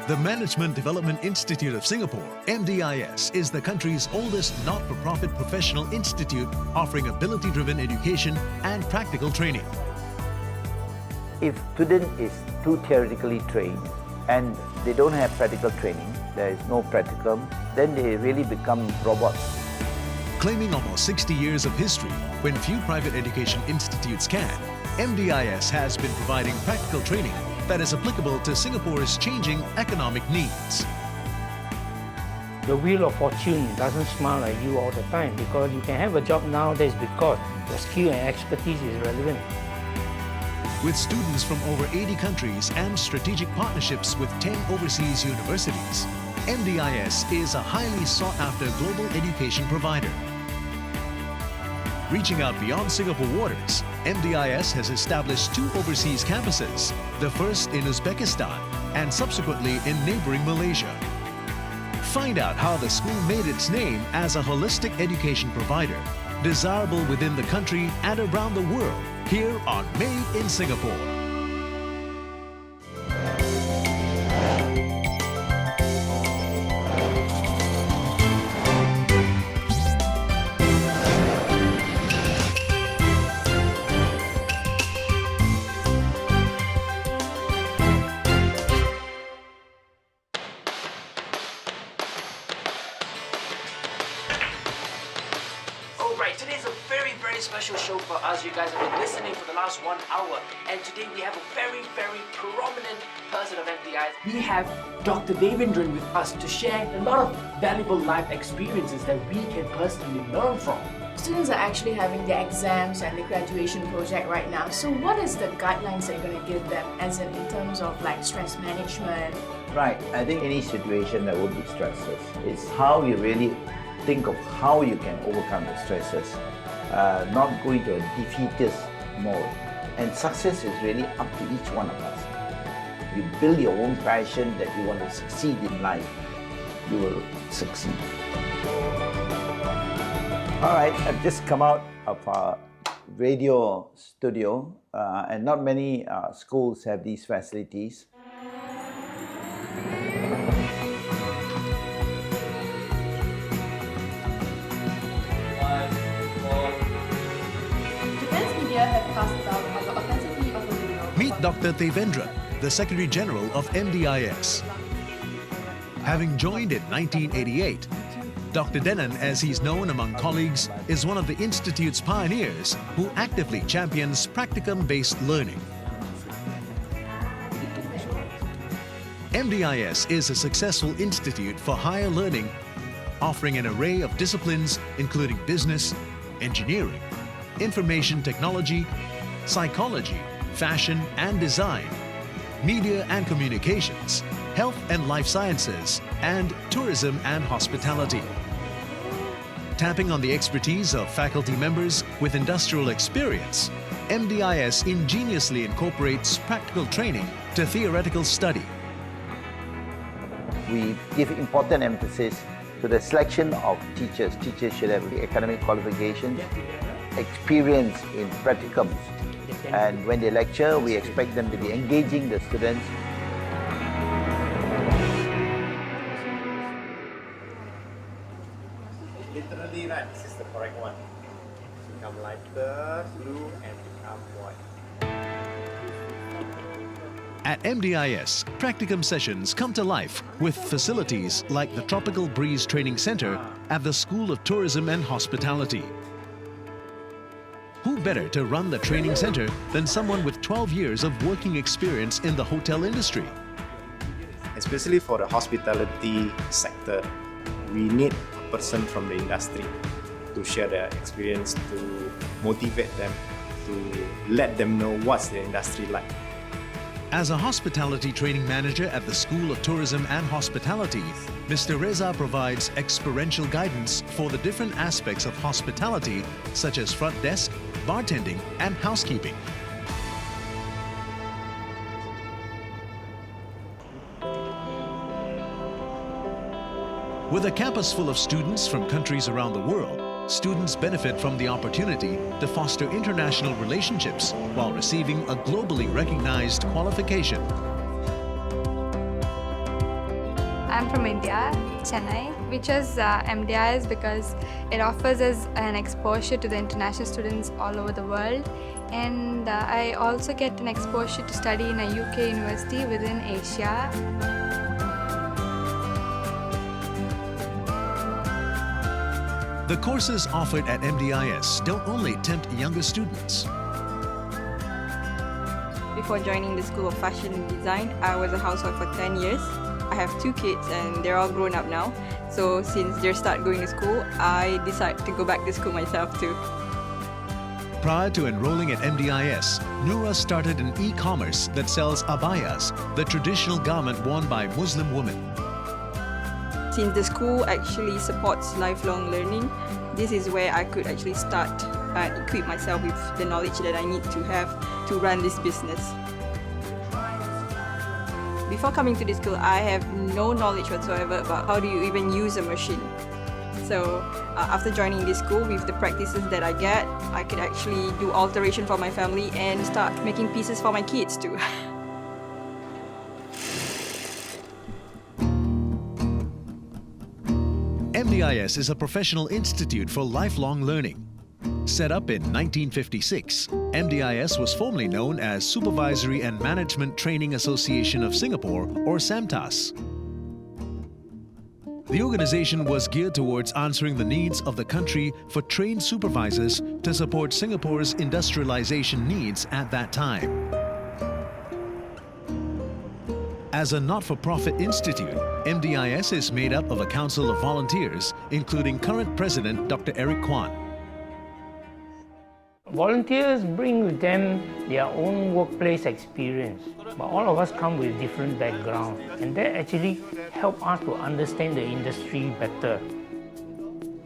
The Management Development Institute of Singapore, MDIS, is the country's oldest not-for-profit professional institute offering ability-driven education and practical training. If student is too theoretically trained and they don't have practical training, there is no practicum, then they really become robots. Claiming almost 60 years of history, when few private education institutes can, MDIS has been providing practical training that is applicable to Singapore's changing economic needs. The wheel of fortune doesn't smile at you all the time, because you can have a job nowadays because your skill and expertise is relevant. With students from over 80 countries and strategic partnerships with 10 overseas universities, MDIS is a highly sought-after global education provider. Reaching out beyond Singapore waters, MDIS has established 2 overseas campuses, the first in Uzbekistan and subsequently in neighboring Malaysia. Find out how the school made its name as a holistic education provider, desirable within the country and around the world, here on Made in Singapore. Alright, today's a very special show for us. You guys have been listening for the last 1 hour, and today we have a very prominent person of MDIS. We have Dr. Devendran with us to share a lot of valuable life experiences that we can personally learn from. Students are actually having their exams and the graduation project right now. So what is the guidelines that you're going to give them, as in terms of like stress management? Right, I think any situation that would be stresses, it's how you really think of how you can overcome the stresses, not go into a defeatist mode. And success is really up to each one of us. You build your own passion that you want to succeed in life, you will succeed. All right, I've just come out of our radio studio, and not many schools have these facilities. Meet Dr. Devendran, the Secretary General of MDIS. Having joined in 1988, Dr. Denan, as he's known among colleagues, is one of the Institute's pioneers who actively champions practicum-based learning. MDIS is a successful institute for higher learning, offering an array of disciplines including business, engineering, information technology, psychology, fashion and design, media and communications, health and life sciences, and tourism and hospitality. Tapping on the expertise of faculty members with industrial experience, MDIS ingeniously incorporates practical training to theoretical study. We give important emphasis to the selection of teachers. Teachers should have academic qualifications, experience in practicums, and when they lecture, we expect them to be engaging the students. Literally, right, this is the correct one. Become lighter, blue, and become white. At MDIS, practicum sessions come to life with facilities like the Tropical Breeze Training Center at the School of Tourism and Hospitality. Who better to run the training center than someone with 12 years of working experience in the hotel industry? Especially for the hospitality sector, we need a person from the industry to share their experience, to motivate them, to let them know what's the industry like. As a hospitality training manager at the School of Tourism and Hospitality, Mr. Reza provides experiential guidance for the different aspects of hospitality, such as front desk, bartending, and housekeeping. With a campus full of students from countries around the world, students benefit from the opportunity to foster international relationships while receiving a globally recognized qualification. I'm from India, Chennai. We chose MDIS because it offers us an exposure to the international students all over the world, and I also get an exposure to study in a UK university within Asia. The courses offered at MDIS don't only tempt younger students. Before joining the School of Fashion and Design, I was a housewife for 10 years. I have 2 kids and they're all grown up now. So since they start going to school, I decided to go back to school myself too. Prior to enrolling at MDIS, Noura started an e-commerce that sells abayas, the traditional garment worn by Muslim women. Since the school actually supports lifelong learning, this is where I could actually start and equip myself with the knowledge that I need to have to run this business. Before coming to this school, I have no knowledge whatsoever about how do you even use a machine. So after joining this school, with the practices that I get, I could actually do alteration for my family and start making pieces for my kids too. MDIS is a professional institute for lifelong learning. Set up in 1956, MDIS was formerly known as Supervisory and Management Training Association of Singapore, or SAMTAS. The organization was geared towards answering the needs of the country for trained supervisors to support Singapore's industrialization needs at that time. As a not-for-profit institute, MDIS is made up of a council of volunteers, including current president Dr. Eric Kwan. Volunteers bring with them their own workplace experience, but all of us come with different backgrounds, and that actually help us to understand the industry better.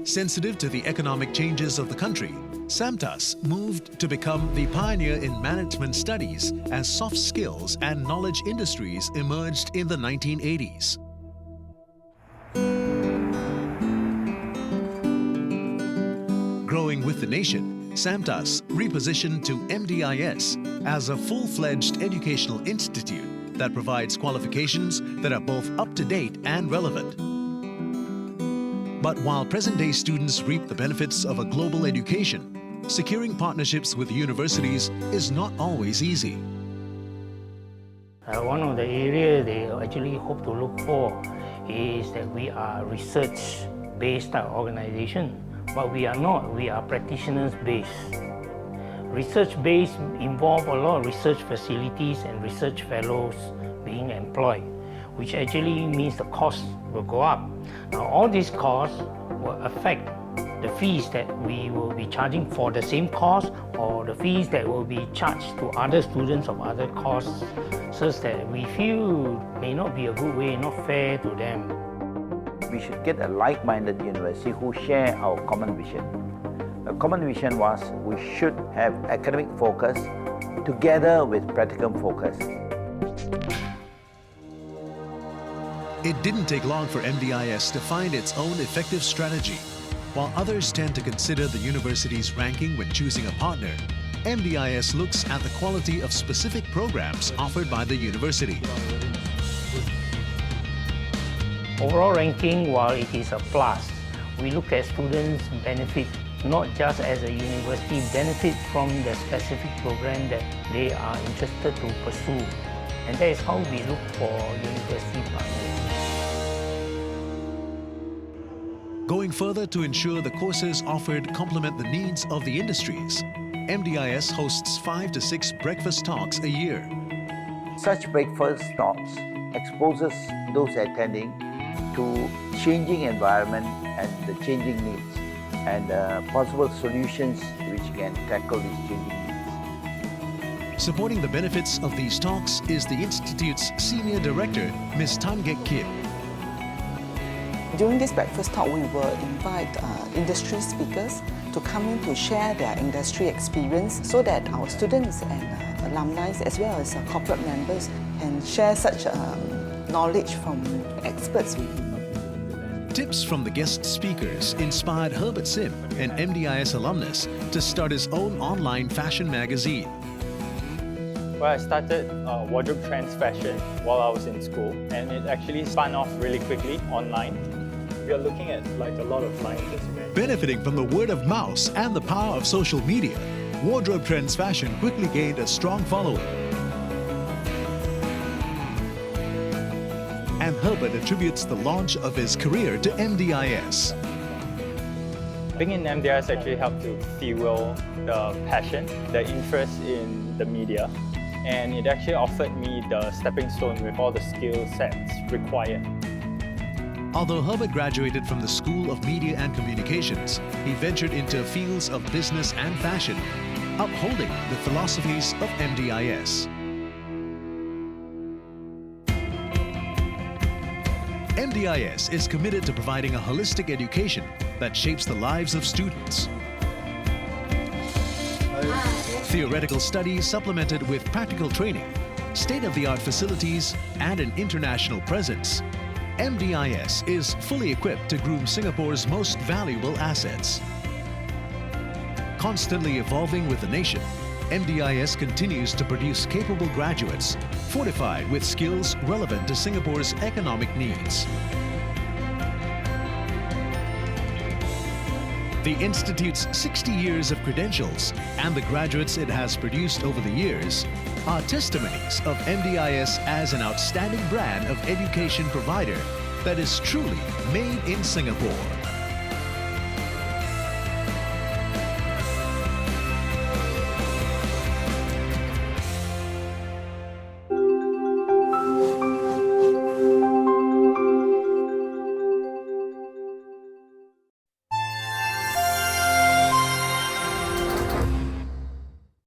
Sensitive to the economic changes of the country, SAMTAS moved to become the pioneer in management studies as soft skills and knowledge industries emerged in the 1980s. Growing with the nation, SAMTAS repositioned to MDIS as a full-fledged educational institute that provides qualifications that are both up-to-date and relevant. But while present-day students reap the benefits of a global education, securing partnerships with universities is not always easy. One of the areas they actually hope to look for is that we are research-based organization. But we are not, we are practitioners-based. Research-based involve a lot of research facilities and research fellows being employed, which actually means the cost will go up. Now all these costs will affect the fees that we will be charging for the same course, or the fees that will be charged to other students of other courses, such that we feel may not be a good way, not fair to them. We should get a like-minded university who share our common vision. The common vision was we should have academic focus together with practicum focus. It didn't take long for MDIS to find its own effective strategy. While others tend to consider the university's ranking when choosing a partner, MDIS looks at the quality of specific programs offered by the university. Overall ranking, while it is a plus, we look at students' benefit, not just as a university benefit from the specific program that they are interested to pursue. And that is how we look for university partners. Going further to ensure the courses offered complement the needs of the industries, MDIS hosts 5 to 6 breakfast talks a year. Such breakfast talks exposes those attending to changing environment and the changing needs and possible solutions which can tackle these changing needs. Supporting the benefits of these talks is the Institute's Senior Director, Ms. Tan Gek Kim. During this breakfast talk, we will invite industry speakers to come in to share their industry experience so that our students and alumni as well as corporate members can share such knowledge from experts. Tips from the guest speakers inspired Herbert Sim, an MDIS alumnus, to start his own online fashion magazine. Well, I started wardrobe trends fashion while I was in school, and it actually spun off really quickly online. We are looking at like a lot of clients. Benefiting from the word of mouth and the power of social media, Wardrobe Trends Fashion quickly gained a strong following. And Herbert attributes the launch of his career to MDIS. Being in MDIS actually helped to fuel the passion, the interest in the media, and it actually offered me the stepping stone with all the skill sets required. Although Herbert graduated from the School of Media and Communications, he ventured into fields of business and fashion, upholding the philosophies of MDIS. MDIS is committed to providing a holistic education that shapes the lives of students. Theoretical studies supplemented with practical training, state-of-the-art facilities, and an international presence. MDIS is fully equipped to groom Singapore's most valuable assets. Constantly evolving with the nation, MDIS continues to produce capable graduates, fortified with skills relevant to Singapore's economic needs. The Institute's 60 years of credentials and the graduates it has produced over the years are testimonies of MDIS as an outstanding brand of education provider that is truly made in Singapore.